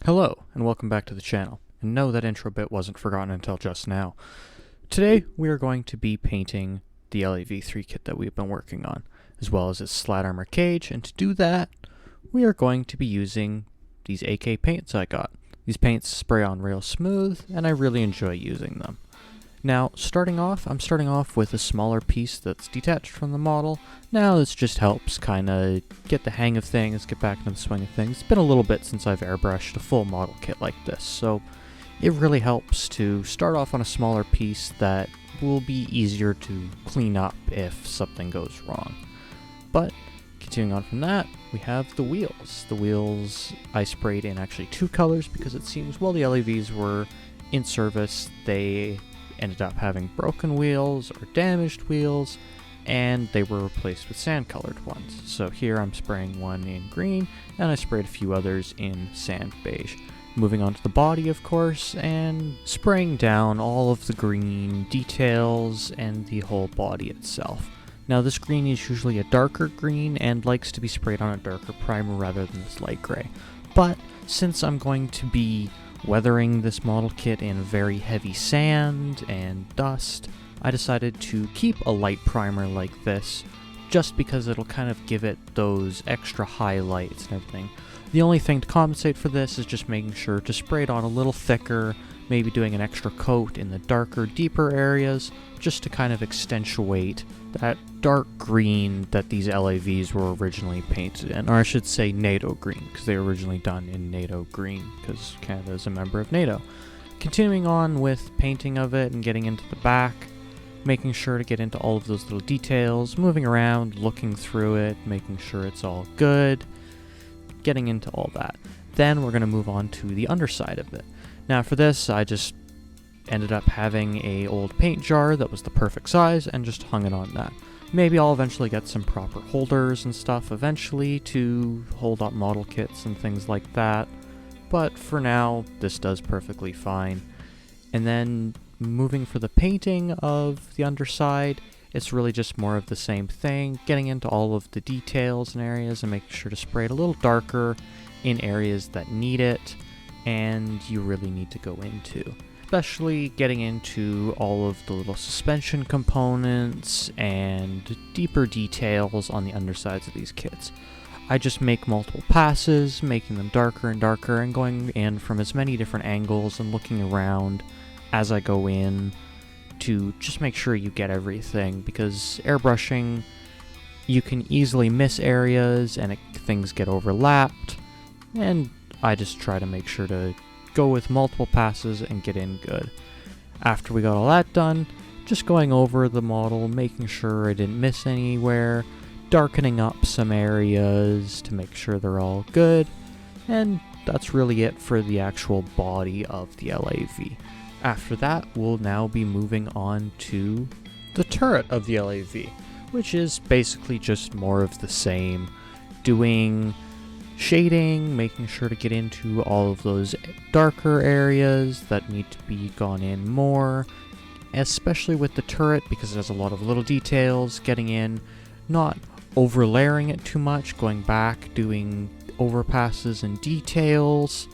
Hello, and welcome back to the channel. And no, that intro bit wasn't forgotten until just now. Today, we are going to be painting the LAV3 kit that we've been working on, as well as its slat armor cage, and to do that, we are going to be using these AK paints I got. These paints spray on real smooth, and I really enjoy using them. Now, I'm starting off with a smaller piece that's detached from the model. Now this just helps kind of get the hang of things, get back into the swing of things. It's been a little bit since I've airbrushed a full model kit like this, so it really helps to start off on a smaller piece that will be easier to clean up if something goes wrong. But continuing on from that, we have the wheels. The wheels I sprayed in actually two colors because it seems while the LAVs were in service, they ended up having broken wheels or damaged wheels, and they were replaced with sand colored ones. So here I'm spraying one in green, and I sprayed a few others in sand beige. Moving on to the body, of course, and spraying down all of the green details and the whole body itself. Now this green is usually a darker green and likes to be sprayed on a darker primer rather than this light gray. But since I'm going to be weathering this model kit in very heavy sand and dust, I decided to keep a light primer like this just because it'll kind of give it those extra highlights and everything. The only thing to compensate for this is just making sure to spray it on a little thicker, maybe doing an extra coat in the darker, deeper areas, just to kind of accentuate that dark green that these LAVs were originally painted in. Or I should say NATO green, because they were originally done in NATO green, because Canada is a member of NATO. Continuing on with painting of it and getting into the back, making sure to get into all of those little details, moving around, looking through it, making sure it's all good, getting into all that. Then we're going to move on to the underside of it. Now for this, I just ended up having a old paint jar that was the perfect size and just hung it on that. Maybe I'll eventually get some proper holders and stuff eventually to hold up model kits and things like that, but for now this does perfectly fine. And then moving for the painting of the underside, it's really just more of the same thing, getting into all of the details and areas and making sure to spray it a little darker in areas that need it and you really need to go into. Especially getting into all of the little suspension components and deeper details on the undersides of these kits. I just make multiple passes, making them darker and darker, and going in from as many different angles and looking around as I go in to just make sure you get everything, because airbrushing, you can easily miss areas and things get overlapped, and I just try to make sure to go with multiple passes and get in good. After we got all that done, just going over the model, making sure I didn't miss anywhere, darkening up some areas to make sure they're all good, and that's really it for the actual body of the LAV. After that, we'll now be moving on to the turret of the LAV, which is basically just more of the same, doing shading, making sure to get into all of those darker areas that need to be gone in more, especially with the turret because it has a lot of little details, getting in, not overlayering it too much, going back, doing overpasses and details,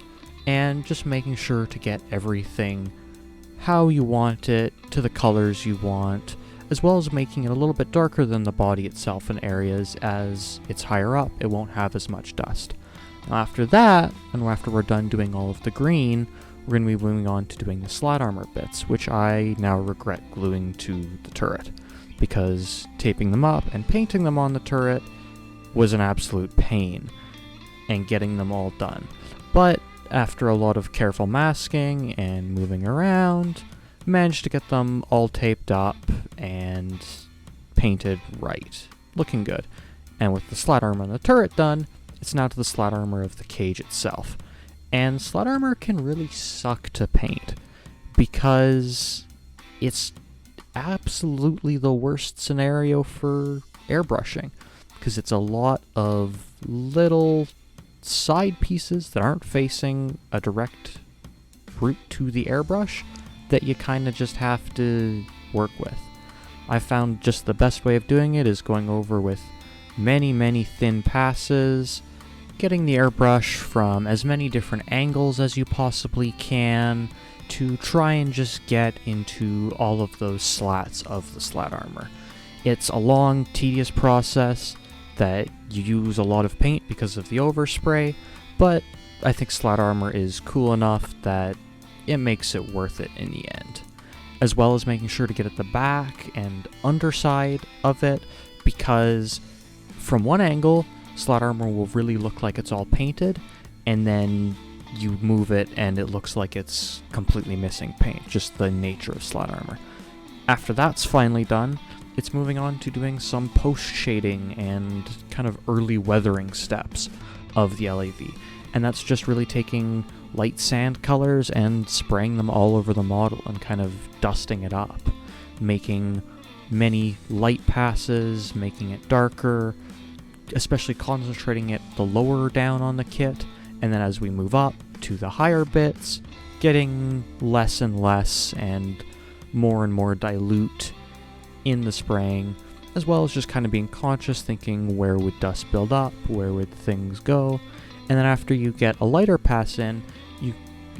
and just making sure to get everything how you want it, to the colors you want, as well as making it a little bit darker than the body itself in areas as it's higher up, it won't have as much dust. Now after that, and after we're done doing all of the green, we're going to be moving on to doing the slat armor bits, which I now regret gluing to the turret, because taping them up and painting them on the turret was an absolute pain, and getting them all done. But after a lot of careful masking and moving around, managed to get them all taped up and painted right, looking good. And with the slat armor on the turret done, it's now to the slat armor of the cage itself. And slat armor can really suck to paint because it's absolutely the worst scenario for airbrushing, because it's a lot of little side pieces that aren't facing a direct route to the airbrush that you kind of just have to work with. I found just the best way of doing it is going over with many thin passes, getting the airbrush from as many different angles as you possibly can to try and just get into all of those slats of the slat armor. It's a long, tedious process that you use a lot of paint because of the overspray, but I think slat armor is cool enough that it makes it worth it in the end. As well as making sure to get at the back and underside of it, because from one angle, slat armor will really look like it's all painted, and then you move it and it looks like it's completely missing paint, just the nature of slat armor. After that's finally done, it's moving on to doing some post shading and kind of early weathering steps of the LAV. And that's just really taking light sand colors and spraying them all over the model and kind of dusting it up, making many light passes, making it darker, especially concentrating it the lower down on the kit, and then as we move up to the higher bits, getting less and less and more dilute in the spraying, as well as just kind of being conscious, thinking where would dust build up, where would things go, and then after you get a lighter pass in, you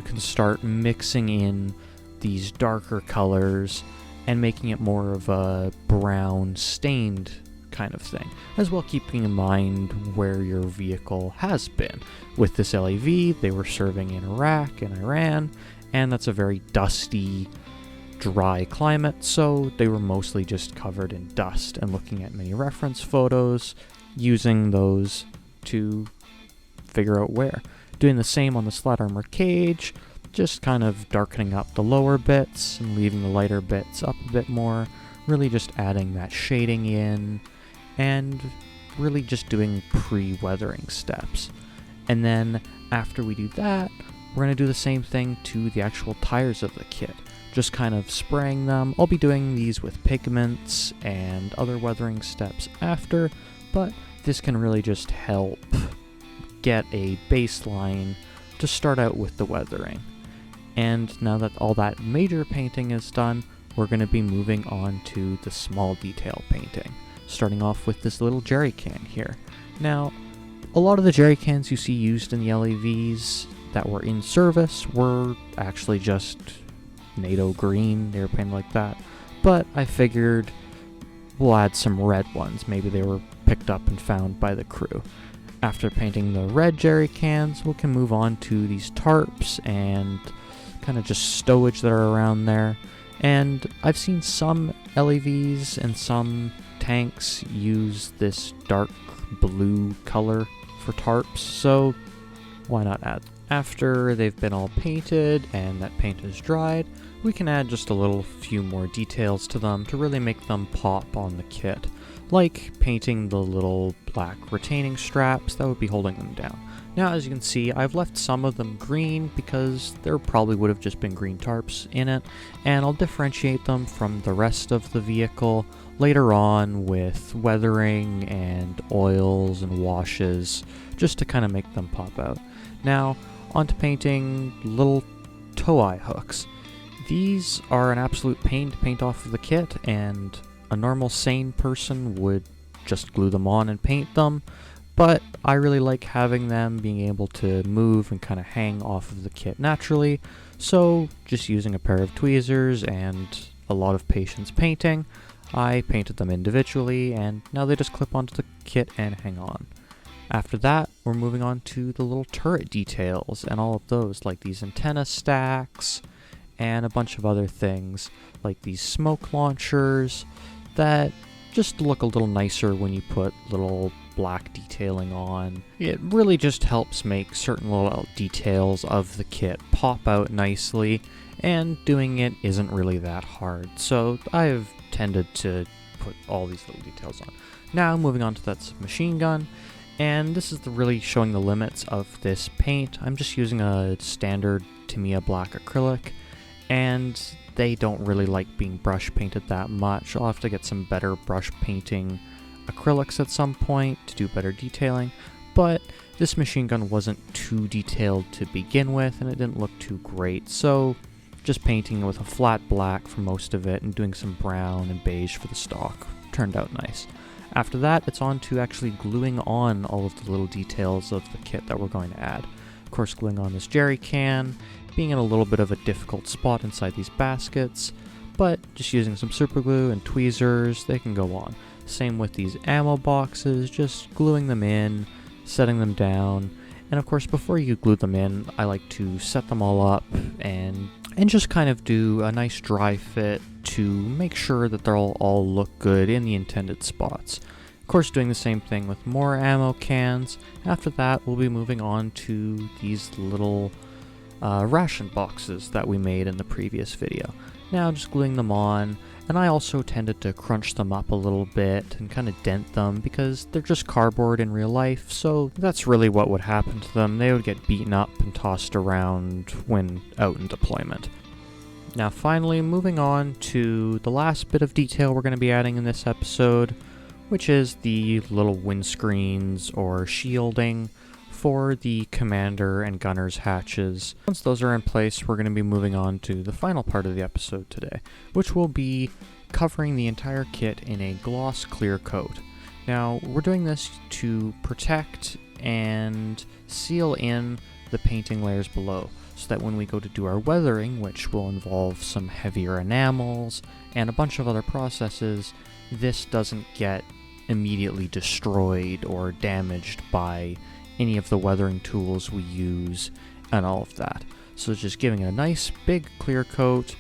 can start mixing in these darker colors and making it more of a brown stained kind of thing, as well keeping in mind where your vehicle has been. With this LAV, they were serving in Iraq and Iran, and that's a very dusty, dry climate, so they were mostly just covered in dust, and looking at many reference photos, using those to figure out where. Doing the same on the slat armor cage, just kind of darkening up the lower bits and leaving the lighter bits up a bit more, really just adding that shading in, and really just doing pre-weathering steps. And then after we do that, we're going to do the same thing to the actual tires of the kit, just kind of spraying them. I'll be doing these with pigments and other weathering steps after, but this can really just help get a baseline to start out with the weathering. And now that all that major painting is done, we're going to be moving on to the small detail painting, starting off with this little jerry can here. Now, a lot of the jerry cans you see used in the LAVs that were in service were actually just NATO green, they were painted like that, but I figured we'll add some red ones. Maybe they were picked up and found by the crew. After painting the red jerry cans, we can move on to these tarps and kind of just stowage that are around there. And I've seen some LAVs and some tanks use this dark blue color for tarps, so why not add? After they've been all painted and that paint is dried, we can add just a little few more details to them to really make them pop on the kit, like painting the little black retaining straps that would be holding them down. Now, as you can see, I've left some of them green because there probably would have just been green tarps in it, and I'll differentiate them from the rest of the vehicle later on with weathering and oils and washes, just to kind of make them pop out. Now, onto painting little toe eye hooks. These are an absolute pain to paint off of the kit, and a normal sane person would just glue them on and paint them, but I really like having them being able to move and kind of hang off of the kit naturally, so just using a pair of tweezers and a lot of patience painting, I painted them individually, and now they just clip onto the kit and hang on. After that, we're moving on to the little turret details and all of those, like these antenna stacks and a bunch of other things, like these smoke launchers that just look a little nicer when you put little black detailing on. It really just helps make certain little details of the kit pop out nicely, and doing it isn't really that hard, so I've tended to put all these little details on. Now moving on to that submachine gun, and this is really showing the limits of this paint. I'm just using a standard Tamiya black acrylic, and they don't really like being brush painted that much. I'll have to get some better brush painting acrylics at some point to do better detailing, but this machine gun wasn't too detailed to begin with, and it didn't look too great, so just painting it with a flat black for most of it and doing some brown and beige for the stock turned out nice. After that, it's on to actually gluing on all of the little details of the kit that we're going to add. Of course, gluing on this jerry can, being in a little bit of a difficult spot inside these baskets, but just using some super glue and tweezers, they can go on. Same with these ammo boxes, just gluing them in, setting them down, and of course before you glue them in, I like to set them all up and just kind of do a nice dry fit to make sure that they'll all look good in the intended spots. Of course, doing the same thing with more ammo cans. After that, we'll be moving on to these little ration boxes that we made in the previous video. Now just gluing them on, and I also tended to crunch them up a little bit and kind of dent them because they're just cardboard in real life, so that's really what would happen to them. They would get beaten up and tossed around when out in deployment. Now finally, moving on to the last bit of detail we're going to be adding in this episode, which is the little windscreens or shielding for the commander and gunner's hatches. Once those are in place, we're going to be moving on to the final part of the episode today, which will be covering the entire kit in a gloss clear coat. Now, we're doing this to protect and seal in the painting layers below, so that when we go to do our weathering, which will involve some heavier enamels and a bunch of other processes, this doesn't get immediately destroyed or damaged by any of the weathering tools we use and all of that. So just giving it a nice big clear coat,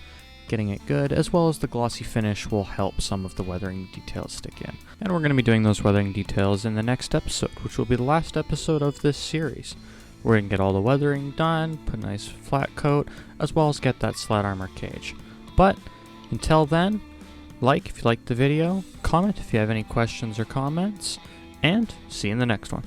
getting it good, as well as the glossy finish will help some of the weathering details stick in. And we're going to be doing those weathering details in the next episode, which will be the last episode of this series. We're going to get all the weathering done, put a nice flat coat, as well as get that slat armor cage. But until then, like if you liked the video, comment if you have any questions or comments, and see you in the next one.